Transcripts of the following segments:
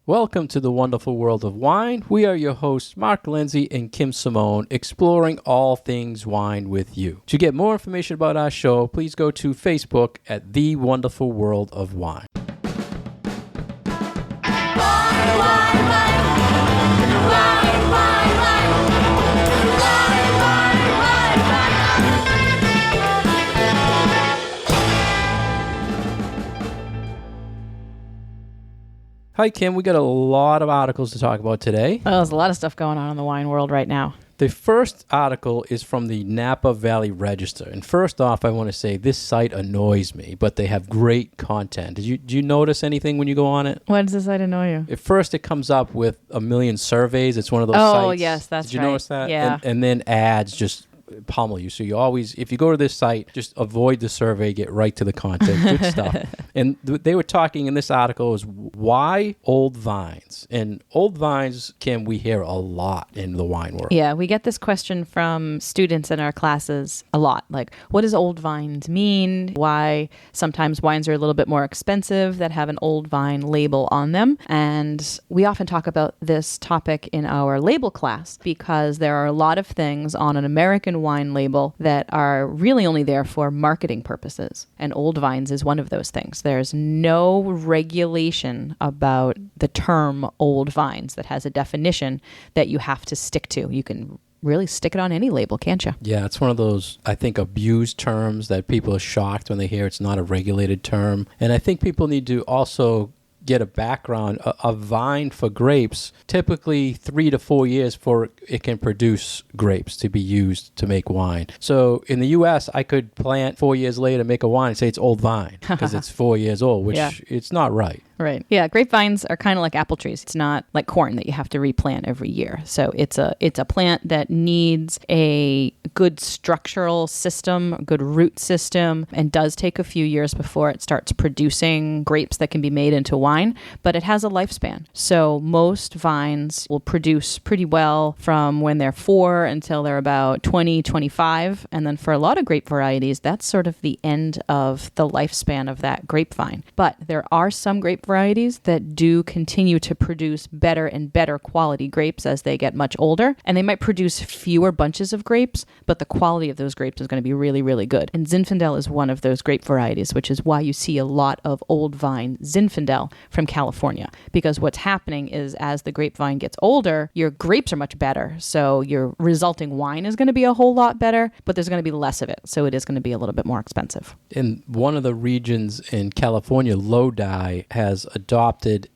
Welcome to the wonderful world of wine. We are your hosts, Mark Lindsay and Kim Simone, exploring all things wine with you. To get more information about our show, please go to Facebook at The Wonderful World of Wine. Hi, Kim. We got a lot of articles to talk about today. Well, there's a lot of stuff going on in the wine world right now. The first article is from the Napa Valley Register. And first off, I want to say this site annoys me, but they have great content. Do you notice anything when you go on it? Why does the site annoy you? At first, it comes up with a million surveys. It's one of those sites. Oh, yes, that's right. Did you notice that? Yeah. And then ads just pummel you. So you always, if you go to this site, just avoid the survey, get right to the content. Good stuff. And they were talking in this article is why old vines. And old vines, Kim, we hear a lot in the wine world. Yeah, we get this question from students in our classes a lot. Like, what does old vines mean? Why sometimes wines are a little bit more expensive that have an old vine label on them. And we often talk about this topic in our label class because there are a lot of things on an American wine label that are really only there for marketing purposes. And old vines is one of those things. There's no regulation about the term old vines that has a definition that you have to stick to. You can really stick it on any label, can't you? Yeah, it's one of those, I think, abused terms that people are shocked when they hear it's not a regulated term. And I think people need to also get a background. A vine for grapes, typically 3 to 4 years before it can produce grapes to be used to make wine. So in the U.S., I could plant 4 years later, make a wine and say it's old vine because it's 4 years old, which it's not right. Right. Yeah. Grapevines are kind of like apple trees. It's not like corn that you have to replant every year. So it's a plant that needs a good structural system, a good root system, and does take a few years before it starts producing grapes that can be made into wine, but it has a lifespan. So most vines will produce pretty well from when they're 4 until they're about 20, 25. And then for a lot of grape varieties, that's sort of the end of the lifespan of that grapevine. But there are some grape varieties that do continue to produce better and better quality grapes as they get much older. And they might produce fewer bunches of grapes, but the quality of those grapes is going to be really, really good. And Zinfandel is one of those grape varieties, which is why you see a lot of old vine Zinfandel from California. Because what's happening is as the grapevine gets older, your grapes are much better. So your resulting wine is going to be a whole lot better, but there's going to be less of it. So it is going to be a little bit more expensive. In one of the regions in California, Lodi has adopted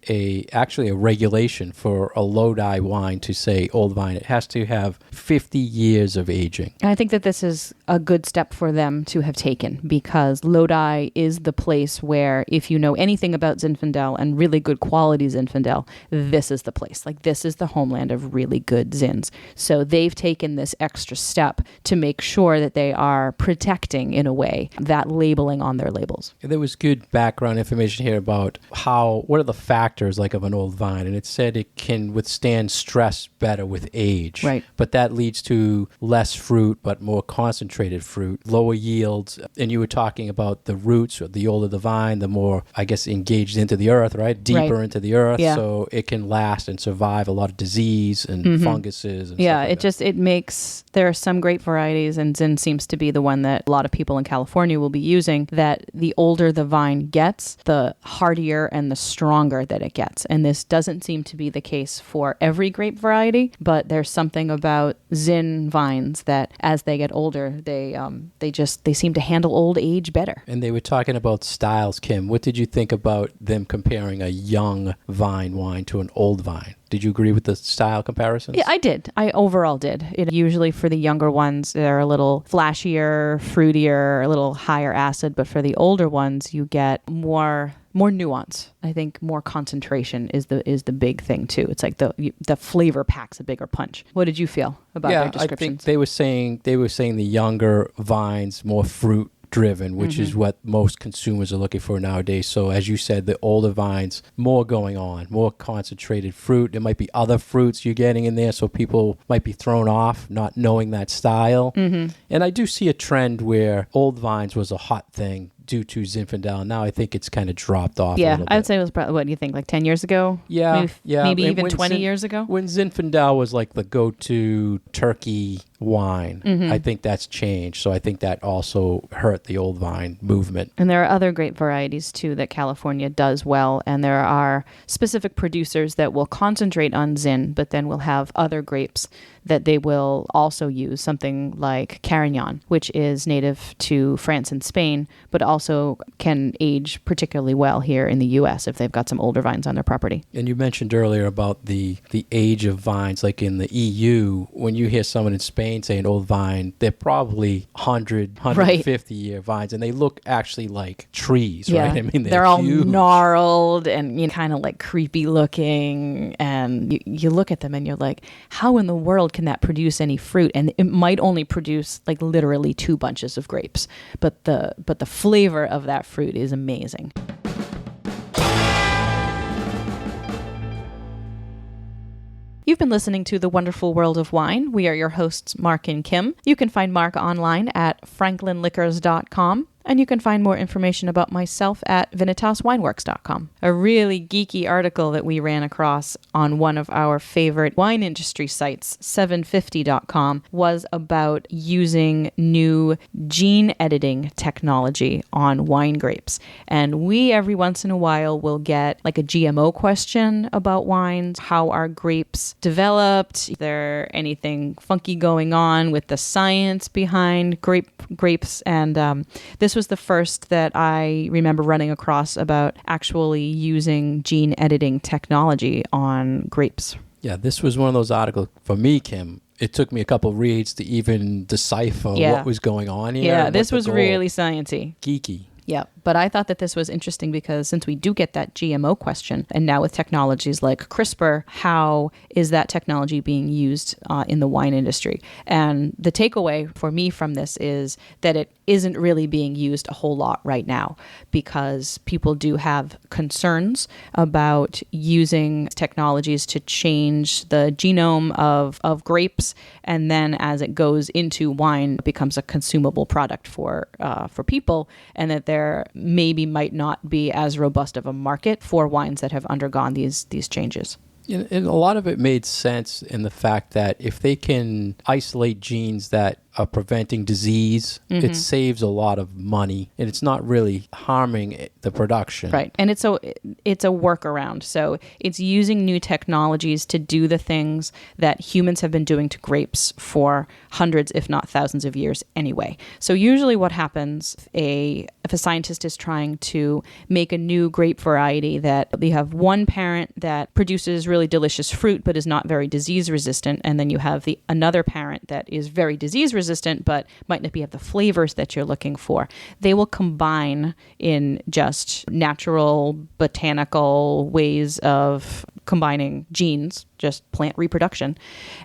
actually a regulation for a Lodi wine to say old vine. It has to have 50 years of aging. And I think that this is a good step for them to have taken because Lodi is the place where if you know anything about Zinfandel and really good quality Zinfandel, this is the place. Like this is the homeland of really good Zins. So they've taken this extra step to make sure that they are protecting in a way that labeling on their labels. There was good background information here about what are the factors like of an old vine, and it said it can withstand stress better with age. Right. But that leads to less fruit, but more concentrated fruit, lower yields. And you were talking about the roots, or the older the vine, the more, I guess, engaged into the earth, right? Deeper into the earth. Yeah. So it can last and survive a lot of disease and funguses. And yeah, stuff like it makes, there are some grape varieties, and Zin seems to be the one that a lot of people in California will be using, that the older the vine gets, the hardier and the stronger that it gets. And this doesn't seem to be the case for every grape variety, but there's something about Zin vines that as they get older, they seem to handle old age better. And they were talking about styles, Kim. What did you think about them comparing a young vine wine to an old vine? Did you agree with the style comparisons? Yeah, I did. I overall did. Usually for the younger ones, they're a little flashier, fruitier, a little higher acid. But for the older ones, you get more nuance. I think more concentration is the big thing too. It's like the flavor packs a bigger punch. What did you feel about their descriptions? I think they were saying the younger vines, more fruit driven, which is what most consumers are looking for nowadays. So as you said, the older vines, more going on, more concentrated fruit. There might be other fruits you're getting in there, so people might be thrown off not knowing that style. And I do see a trend where old vines was a hot thing due to Zinfandel. Now I think it's kind of dropped off a Yeah, little bit. I would say it was probably, what do you think, like 10 years ago? Yeah, Maybe And even when 20 years ago? When Zinfandel was like the go-to turkey wine, I think that's changed. So I think that also hurt the old vine movement. And there are other grape varieties too that California does well. And there are specific producers that will concentrate on Zin, but then will have other grapes that they will also use, something like Carignan, which is native to France and Spain, but also can age particularly well here in the U.S. if they've got some older vines on their property. And you mentioned earlier about the age of vines, like in the EU, when you hear someone in Spain say an old vine, they're probably 100, 150-year vines, and they look actually like trees, right? I mean, they're all huge. gnarled and kind of like creepy looking, and you look at them and you're like, how in the world can that produce any fruit? And it might only produce like literally 2 bunches of grapes, but the flavor of that fruit is amazing. You've been listening to The Wonderful World of Wine. We are your hosts, Mark and Kim. You can find Mark online at franklinliquors.com. And you can find more information about myself at vinitaswineworks.com. A really geeky article that we ran across on one of our favorite wine industry sites, 750.com, was about using new gene editing technology on wine grapes. And we, every once in a while, will get like a GMO question about wines. How are grapes developed? Is there anything funky going on with the science behind grapes? And this was the first that I remember running across about actually using gene editing technology on grapes. Yeah, this was one of those articles for me, Kim. It took me a couple reads to even decipher what was going on here. Yeah, this was really sciencey. Geeky. Yeah, but I thought that this was interesting because since we do get that GMO question, and now with technologies like CRISPR, how is that technology being used in the wine industry? And the takeaway for me from this is that it isn't really being used a whole lot right now because people do have concerns about using technologies to change the genome of grapes, and then as it goes into wine, it becomes a consumable product for people, and that there maybe might not be as robust of a market for wines that have undergone these changes. And a lot of it made sense in the fact that if they can isolate genes that are preventing disease, it saves a lot of money, and it's not really harming the production. Right. And it's a workaround. So it's using new technologies to do the things that humans have been doing to grapes for hundreds, if not thousands of years anyway. So usually what happens if a scientist is trying to make a new grape variety that they have one parent that produces really delicious fruit but is not very disease resistant, and then you have another parent that is very disease resistant but might not have the flavors that you're looking for. They will combine in just natural botanical ways of combining genes, just plant reproduction,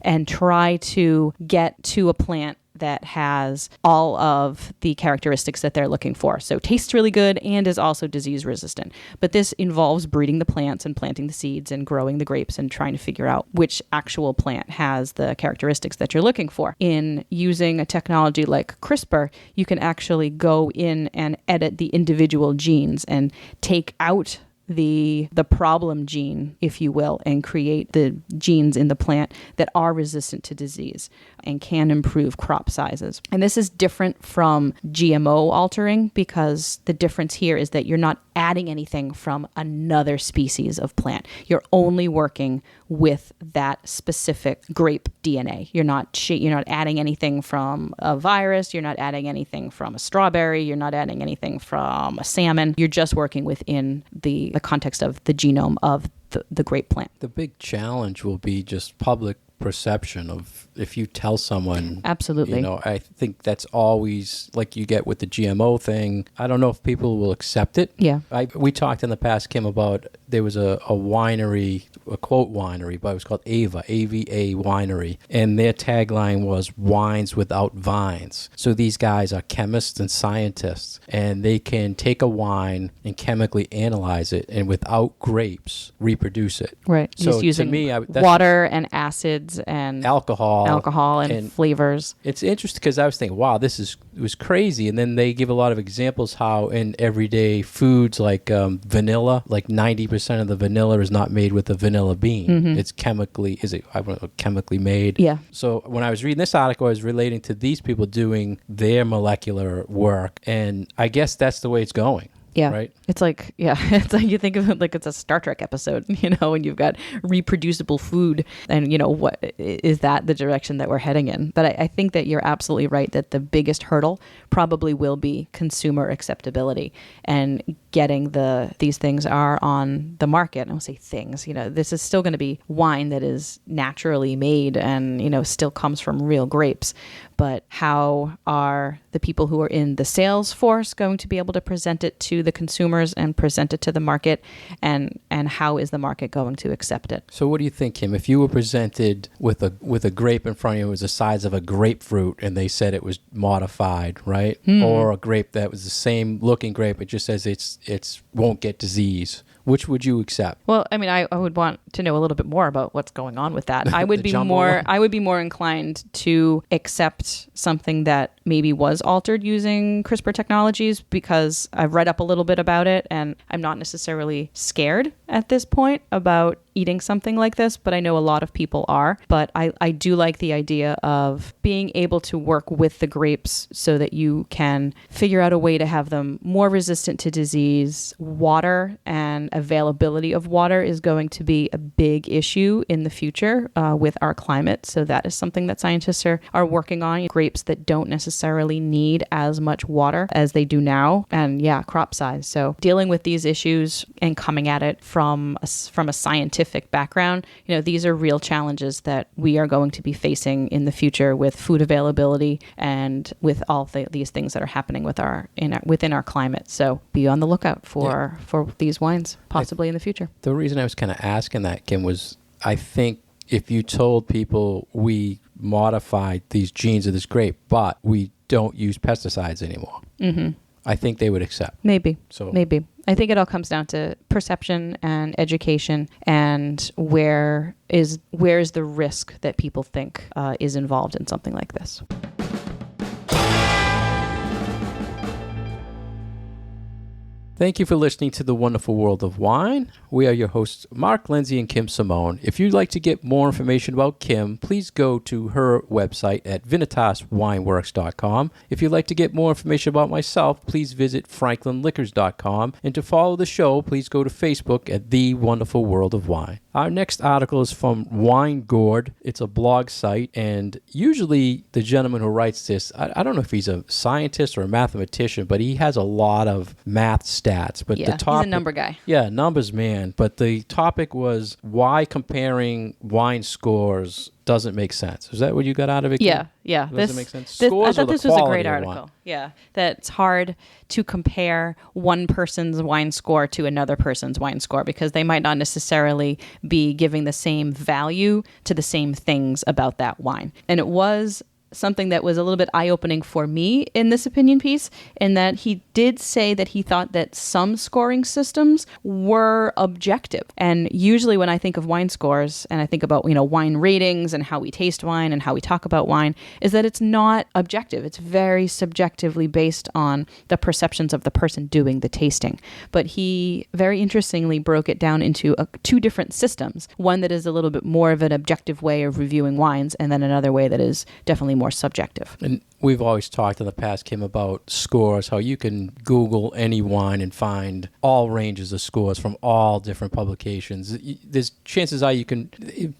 and try to get to a plant that has all of the characteristics that they're looking for. So tastes really good and is also disease resistant. But this involves breeding the plants and planting the seeds and growing the grapes and trying to figure out which actual plant has the characteristics that you're looking for. In using a technology like CRISPR, you can actually go in and edit the individual genes and take out the problem gene, if you will, and create the genes in the plant that are resistant to disease and can improve crop sizes. And this is different from GMO altering because the difference here is that you're not adding anything from another species of plant. You're only working with that specific grape DNA. You're not adding anything from a virus. You're not adding anything from a strawberry. You're not adding anything from a salmon. You're just working within the context of the genome of the grape plant. The big challenge will be just public perception of if you tell someone. Absolutely. I think that's always like you get with the GMO thing. I don't know if people will accept it. Yeah. We talked in the past, Kim, about there was a winery, a quote winery, but it was called AVA Winery, and their tagline was wines without vines. So these guys are chemists and scientists, and they can take a wine and chemically analyze it and without grapes reproduce it. Right. So just using to me, water and acid liquids and alcohol and flavors. It's interesting because I was thinking, wow, it was crazy. And then they give a lot of examples how in everyday foods like vanilla, like 90% of the vanilla is not made with a vanilla bean. It's chemically made. Yeah. So when I was reading this article, I was relating to these people doing their molecular work. And I guess that's the way it's going. Yeah. Right. It's like you think of it like it's a Star Trek episode, and you've got reproducible food and, what is that the direction that we're heading in? But I think that you're absolutely right that the biggest hurdle probably will be consumer acceptability and getting these things are on the market. And I'll say things, this is still going to be wine that is naturally made and, still comes from real grapes. But how are the people who are in the sales force going to be able to present it to the consumers and present it to the market? And how is the market going to accept it? So what do you think, Kim? If you were presented with a grape in front of you, it was the size of a grapefruit, and they said it was modified, right? Or a grape that was the same looking grape, it just says it's won't get disease. Which would you accept? Well, I mean, I would want to know a little bit more about what's going on with that. I would be more inclined to accept something that maybe was altered using CRISPR technologies because I've read up a little bit about it and I'm not necessarily scared at this point about eating something like this, but I know a lot of people are. But I do like the idea of being able to work with the grapes so that you can figure out a way to have them more resistant to disease. Water and availability of water is going to be a big issue in the future with our climate. So that is something that scientists are working on. Grapes that don't necessarily need as much water as they do now. And crop size. So dealing with these issues and coming at it from a scientific background, these are real challenges that we are going to be facing in the future with food availability and with all these things that are happening within our climate. So be on the lookout for these wines possibly in the future. The reason I was kind of asking that, Kim, was I think if you told people we modified these genes of this grape, but we don't use pesticides anymore, I think they would accept. Maybe. I think it all comes down to perception and education and where is the risk that people think is involved in something like this. Thank you for listening to The Wonderful World of Wine. We are your hosts, Mark Lindsay and Kim Simone. If you'd like to get more information about Kim, please go to her website at vinitaswineworks.com. If you'd like to get more information about myself, please visit franklinliquors.com. And to follow the show, please go to Facebook at The Wonderful World of Wine. Our next article is from Wine Gourd. It's a blog site, and usually the gentleman who writes this, I don't know if he's a scientist or a mathematician, but he has a lot of math stats. But the topic, he's a number guy. Yeah, numbers man. But the topic was why comparing wine scores doesn't make sense. Is that what you got out of it? Yeah. Doesn't make sense. I thought this was a great article. Yeah, that it's hard to compare one person's wine score to another person's wine score because they might not necessarily be giving the same value to the same things about that wine. And it was something that was a little bit eye-opening for me in this opinion piece, in that he did say that he thought that some scoring systems were objective. And usually when I think of wine scores and I think about, wine ratings and how we taste wine and how we talk about wine, is that it's not objective. It's very subjectively based on the perceptions of the person doing the tasting. But he very interestingly broke it down into two different systems. One that is a little bit more of an objective way of reviewing wines, and then another way that is definitely more subjective. And we've always talked in the past, Kim, about scores, how you can Google any wine and find all ranges of scores from all different publications. There's chances are you can,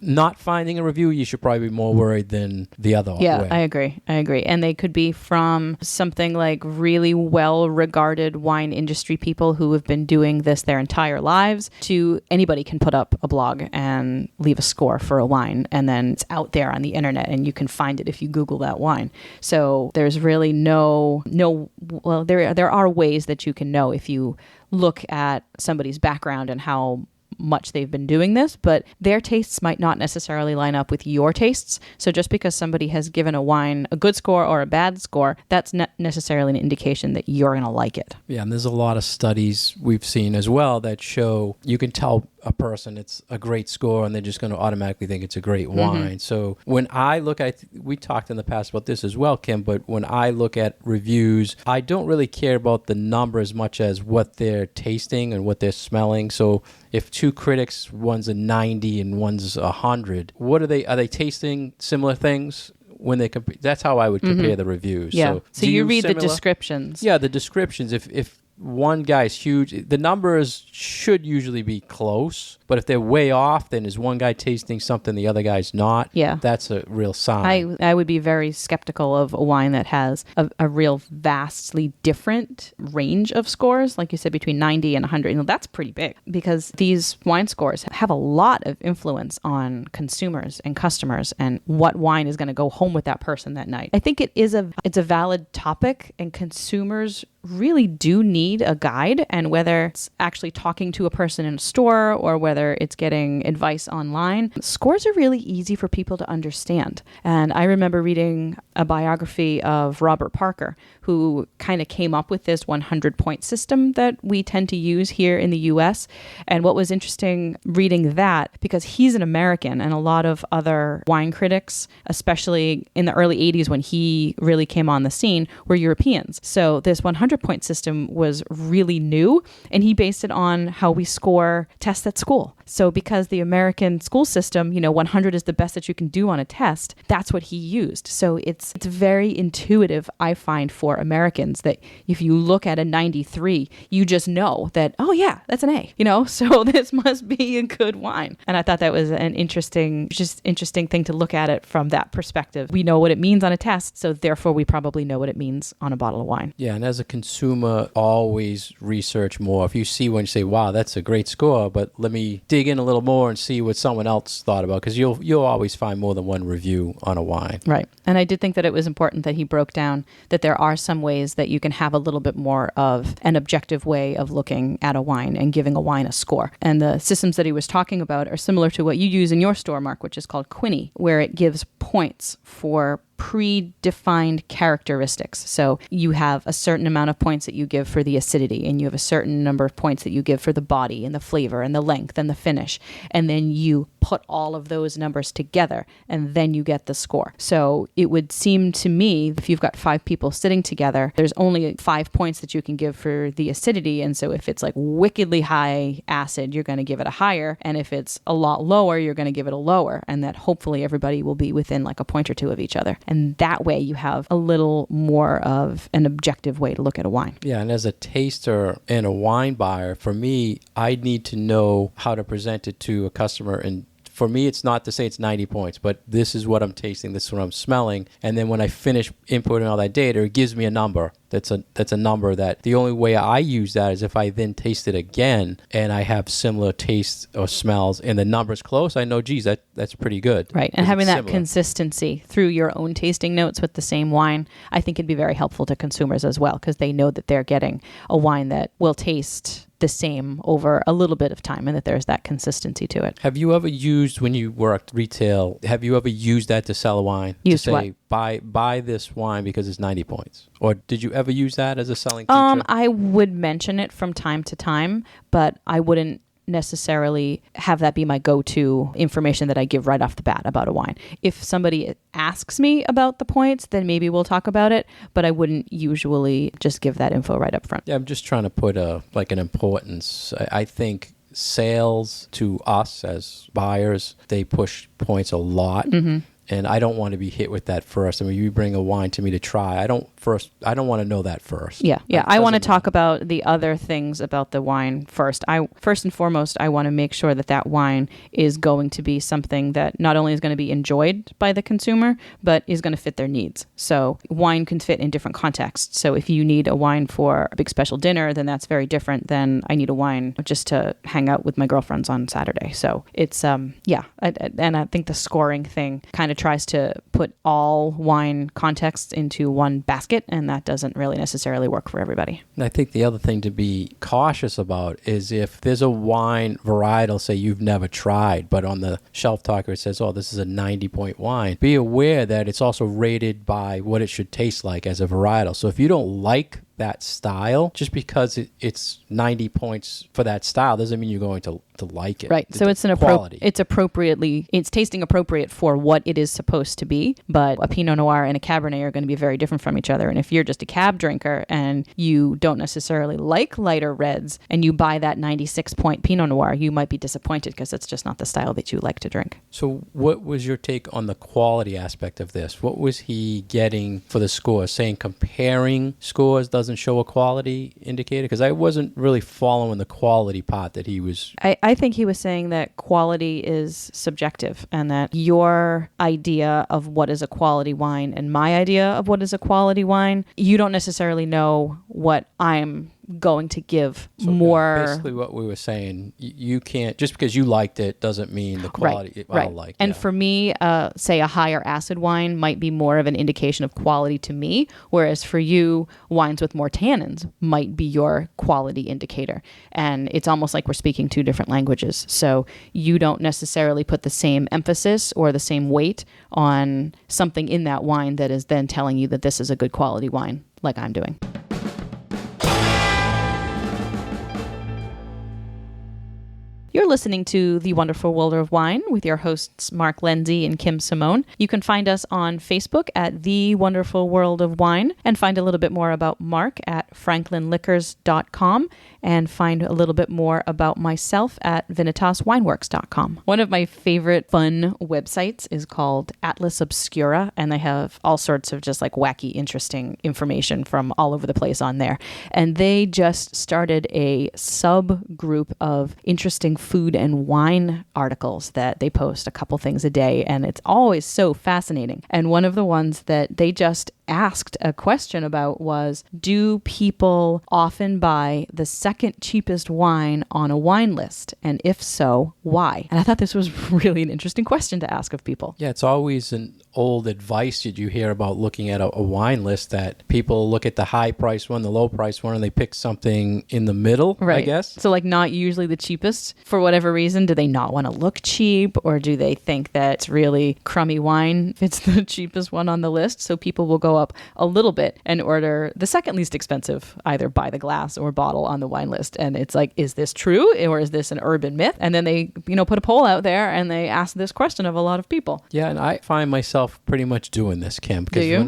not finding a review, you should probably be more worried than the other way. Yeah, I agree. And they could be from something like really well-regarded wine industry people who have been doing this their entire lives to anybody can put up a blog and leave a score for a wine, and then it's out there on the internet and you can find it if you Google that wine. So there's really there are ways that you can know if you look at somebody's background and how much they've been doing this, but their tastes might not necessarily line up with your tastes. So just because somebody has given a wine a good score or a bad score, that's not necessarily an indication that you're going to like it. Yeah, and there's a lot of studies we've seen as well that show you can tell a person it's a great score and they're just going to automatically think it's a great wine. So when I look at, we talked in the past about this as well, Kim, but when I look at reviews, I don't really care about the number as much as what they're tasting and what they're smelling. So if two critics, one's a 90 and one's 100, what are they tasting similar things? When they compare, that's how I would compare the reviews. Yeah. So you read similar? the descriptions. Yeah, the descriptions. If one guy's huge, the numbers should usually be close, but if they're way off, then is one guy tasting something the other guy's not? Yeah. That's a real sign. I would be very skeptical of a wine that has a real vastly different range of scores, like you said, between 90 and 100. You know, that's pretty big, because these wine scores have a lot of influence on consumers and customers and what wine is going to go home with that person that night. I think it's a valid topic, and consumers really do need a guide, and whether it's actually talking to a person in a store or whether it's getting advice online, scores are really easy for people to understand. And I remember reading a biography of Robert Parker, who kind of came up with this 100-point system that we tend to use here in the US. And what was interesting reading that, because he's an American and a lot of other wine critics, especially in the early 80s when he really came on the scene, were Europeans. So this 100-point system was really new, and he based it on how we score tests at school. So because the American school system, 100 is the best that you can do on a test, that's what he used. So it's very intuitive, I find, for Americans, that if you look at a 93, you just know that, oh yeah, that's an A, so this must be a good wine. And I thought that was an interesting thing to look at it from that perspective. We know what it means on a test, so therefore we probably know what it means on a bottle of wine. Yeah, and as a consumer, always research more. If you see one, you say, wow, that's a great score, but let me dig in a little more and see what someone else thought about, because you'll always find more than one review on a wine. Right. And I did think that it was important that he broke down that there are some ways that you can have a little bit more of an objective way of looking at a wine and giving a wine a score. And the systems that he was talking about are similar to what you use in your store, Mark, which is called Quinny, where it gives points for predefined characteristics. So you have a certain amount of points that you give for the acidity, and you have a certain number of points that you give for the body and the flavor and the length and the finish. And then you put all of those numbers together, and then you get the score. So it would seem to me, if you've got 5 people sitting together, there's only 5 points that you can give for the acidity. And so if it's like wickedly high acid, you're going to give it a higher. And if it's a lot lower, you're going to give it a lower. And that hopefully everybody will be within like a point or two of each other. And that way you have a little more of an objective way to look at a wine. Yeah, and as a taster and a wine buyer, for me, I need to know how to present it to a customer. And for me, it's not to say it's 90 points, but this is what I'm tasting, this is what I'm smelling. And then when I finish inputting all that data, it gives me a number. That's a number that the only way I use that is if I then taste it again and I have similar tastes or smells and the number's close, I know, geez, that's pretty good. Right. And having that consistency through your own tasting notes with the same wine, I think it'd be very helpful to consumers as well, because they know that they're getting a wine that will taste the same over a little bit of time and that there's that consistency to it. Have you ever used, when you worked retail, have you ever used that to sell a wine? Used to say, what? Buy this wine because it's 90 points. Or did you ever use that as a selling feature? I would mention it from time to time, but I wouldn't necessarily have that be my go-to information that I give right off the bat about a wine. If somebody asks me about the points, then maybe we'll talk about it, but I wouldn't usually just give that info right up front. Yeah, I'm just trying to put an importance. I think sales to us as buyers, they push points a lot. Mm-hmm. And I don't want to be hit with that first. I mean, you bring a wine to me to try. I don't want to know that first. Yeah. I want to talk about the other things about the wine first. First and foremost, I want to make sure that wine is going to be something that not only is going to be enjoyed by the consumer, but is going to fit their needs. So wine can fit in different contexts. So if you need a wine for a big special dinner, then that's very different than I need a wine just to hang out with my girlfriends on Saturday. So it's, and I think the scoring thing kind of of tries to put all wine contexts into one basket, and that doesn't really necessarily work for everybody. And I think the other thing to be cautious about is if there's a wine varietal, say you've never tried, but on the shelf talker it says, oh, this is a 90-point wine, be aware that it's also rated by what it should taste like as a varietal. So if you don't like that style, just because it's 90 points for that style doesn't mean you're going to like it. Right. So it's quality. It's tasting appropriate for what it is supposed to be, but a Pinot Noir and a Cabernet are going to be very different from each other. And if you're just a cab drinker and you don't necessarily like lighter reds and you buy that 96-point Pinot Noir, you might be disappointed because it's just not the style that you like to drink. So what was your take on the quality aspect of this? What was he getting for the scores? Saying comparing scores doesn't show a quality indicator? Because I wasn't really following the quality part that he was... I think he was saying that quality is subjective and that your idea of what is a quality wine and my idea of what is a quality wine, you don't necessarily know what I'm going to give more. Basically what we were saying, you can't, just because you liked it doesn't mean the quality I'll like. And for me, say a higher acid wine might be more of an indication of quality to me, whereas for you, wines with more tannins might be your quality indicator. And it's almost like we're speaking two different languages. So you don't necessarily put the same emphasis or the same weight on something in that wine that is then telling you that this is a good quality wine, like I'm doing. You're listening to The Wonderful World of Wine with your hosts Mark Lindsay and Kim Simone. You can find us on Facebook at The Wonderful World of Wine and find a little bit more about Mark at franklinliquors.com and find a little bit more about myself at vinitaswineworks.com. One of my favorite fun websites is called Atlas Obscura, and they have all sorts of just like wacky, interesting information from all over the place on there. And they just started a subgroup of interesting food and wine articles that they post a couple things a day, and it's always so fascinating. And one of the ones that they just asked a question about was, do people often buy the second cheapest wine on a wine list? And if so, why? And I thought this was really an interesting question to ask of people. Yeah, it's always an old advice that you hear about looking at a wine list, that people look at the high price one, the low price one, and they pick something in the middle, right. I guess. So like not usually the cheapest for whatever reason. Do they not want to look cheap, or do they think that it's really crummy wine if it's the cheapest one on the list? So people will go up a little bit and order the second least expensive, either by the glass or bottle on the wine list. And it's like, is this true, or is this an urban myth? And then they, put a poll out there and they ask this question of a lot of people. Yeah, and I find myself pretty much doing this, Kim. Do you? When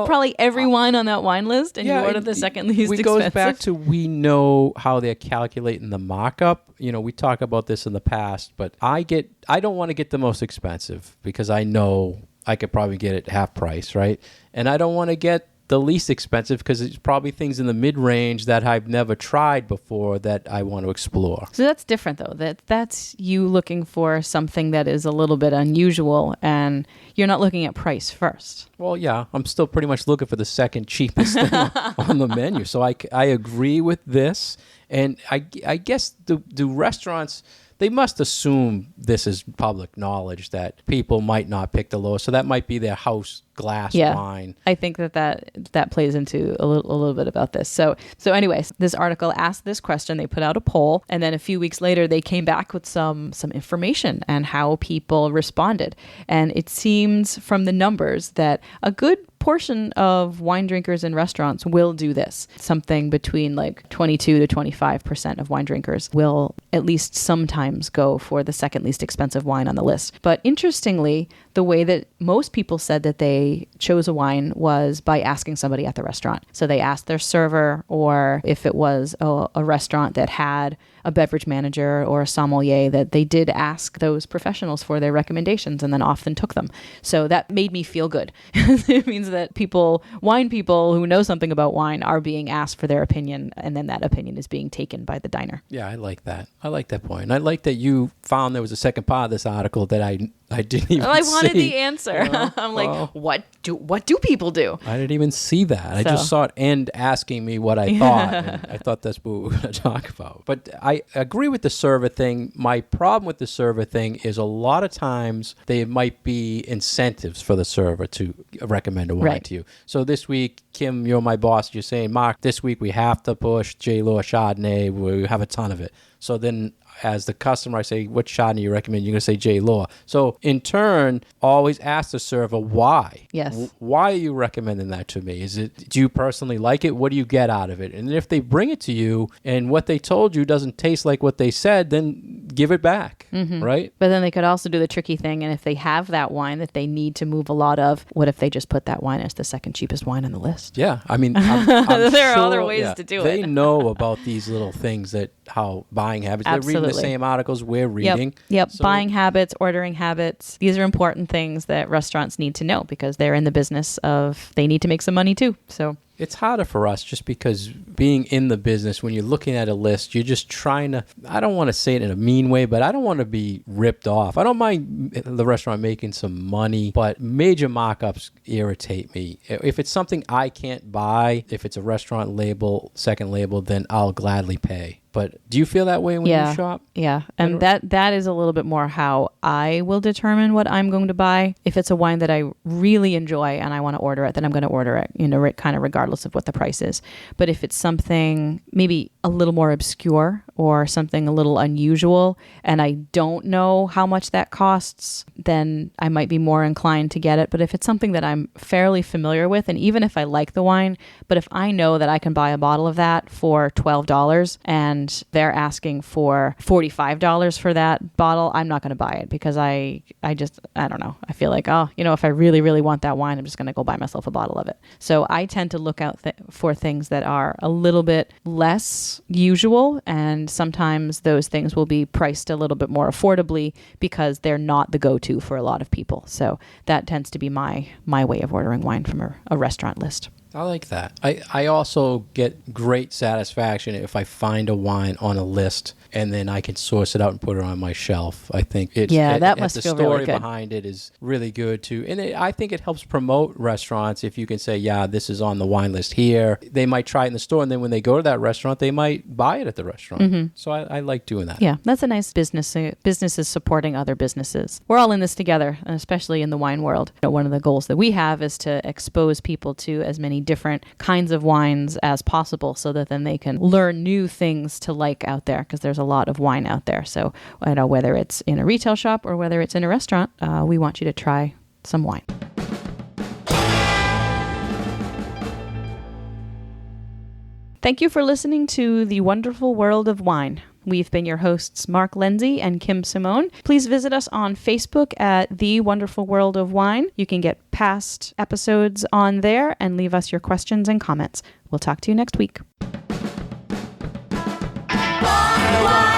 probably every wine on that wine list, and you order the second least expensive. It goes back to, we know how they're calculating the markup. We talk about this in the past, but I don't want to get the most expensive because I know I could probably get it half price, right? And I don't want to get the least expensive because it's probably things in the mid-range that I've never tried before that I want to explore. So that's different, though. That's you looking for something that is a little bit unusual, and you're not looking at price first. Well, yeah, I'm still pretty much looking for the second cheapest thing on the menu. So I agree with this, and I guess do restaurants... They must assume this is public knowledge that people might not pick the lowest. So that might be their house glass wine. I think that plays into a little bit about this. So anyways, this article asked this question. They put out a poll, and then a few weeks later, they came back with some information and how people responded. And it seems from the numbers that a good portion of wine drinkers in restaurants will do this. Something between like 22 to 25% of wine drinkers will at least sometimes go for the second least expensive wine on the list. But interestingly, the way that most people said that they chose a wine was by asking somebody at the restaurant. So they asked their server, or if it was a restaurant that had a beverage manager or a sommelier, that they did ask those professionals for their recommendations and then often took them. So that made me feel good. It means that wine people who know something about wine are being asked for their opinion, and then that opinion is being taken by the diner. Yeah, I like that. I like that point. And I like that you found there was a second part of this article that I didn't even see. I wanted the answer. I'm like, what do people do? I didn't even see that. I just saw it end asking me what I thought. And I thought that's what we were going to talk about. But I agree with the server thing. My problem with the server thing is a lot of times there might be incentives for the server to recommend a wine to you. So this week, Kim, you're my boss. You're saying, Mark, this week we have to push J-Lo Chardonnay. We have a ton of it. So then as the customer, I say, what Chardonnay you recommend? You're going to say J-Law. So in turn, always ask the server why. Yes. Why are you recommending that to me? Do you personally like it? What do you get out of it? And if they bring it to you and what they told you doesn't taste like what they said, then give it back, right? But then they could also do the tricky thing. And if they have that wine that they need to move a lot of, what if they just put that wine as the second cheapest wine on the list? Yeah. I mean, I'm there are sure, other ways to do it. They know about these little things how buying habits. Absolutely. They're reading the same articles we're reading. Yep. So, Buying habits, ordering habits. These are important things that restaurants need to know because they're in the business of, they need to make some money too. So it's harder for us just because being in the business, when you're looking at a list, you're just trying to, I don't want to say it in a mean way, but I don't want to be ripped off. I don't mind the restaurant making some money, but major markups irritate me. If it's something I can't buy, if it's a restaurant label, second label, then I'll gladly pay. But do you feel that way when you shop? Yeah. And that is a little bit more how I will determine what I'm going to buy. If it's a wine that I really enjoy and I want to order it, then I'm going to order it, kind of regardless of what the price is. But if it's something maybe a little more obscure or something a little unusual and I don't know how much that costs, then I might be more inclined to get it. But if it's something that I'm fairly familiar with, and even if I like the wine, but if I know that I can buy a bottle of that for $12 and they're asking for $45 for that bottle, I'm not going to buy it because I don't know. I feel like, if I really, really want that wine, I'm just going to go buy myself a bottle of it. So I tend to look out for things that are a little bit less usual, and sometimes those things will be priced a little bit more affordably because they're not the go-to for a lot of people. So that tends to be my way of ordering wine from a restaurant list. I like that. I also get great satisfaction if I find a wine on a list and then I can source it out and put it on my shelf. I think that must feel really good. The story behind it is really good too. And I think it helps promote restaurants if you can say, yeah, this is on the wine list here. They might try it in the store, and then when they go to that restaurant, they might buy it at the restaurant. So I like doing that. Yeah, that's a nice business. Businesses supporting other businesses. We're all in this together, and especially in the wine world. One of the goals that we have is to expose people to as many different kinds of wines as possible so that then they can learn new things to like out there, because there's a lot of wine out there. So whether it's in a retail shop or whether it's in a restaurant, we want you to try some wine. Thank you for listening to The Wonderful World of Wine. We've been your hosts, Mark Lindsay and Kim Simone. Please visit us on Facebook at The Wonderful World of Wine. You can get past episodes on there and leave us your questions and comments. We'll talk to you next week. Wine.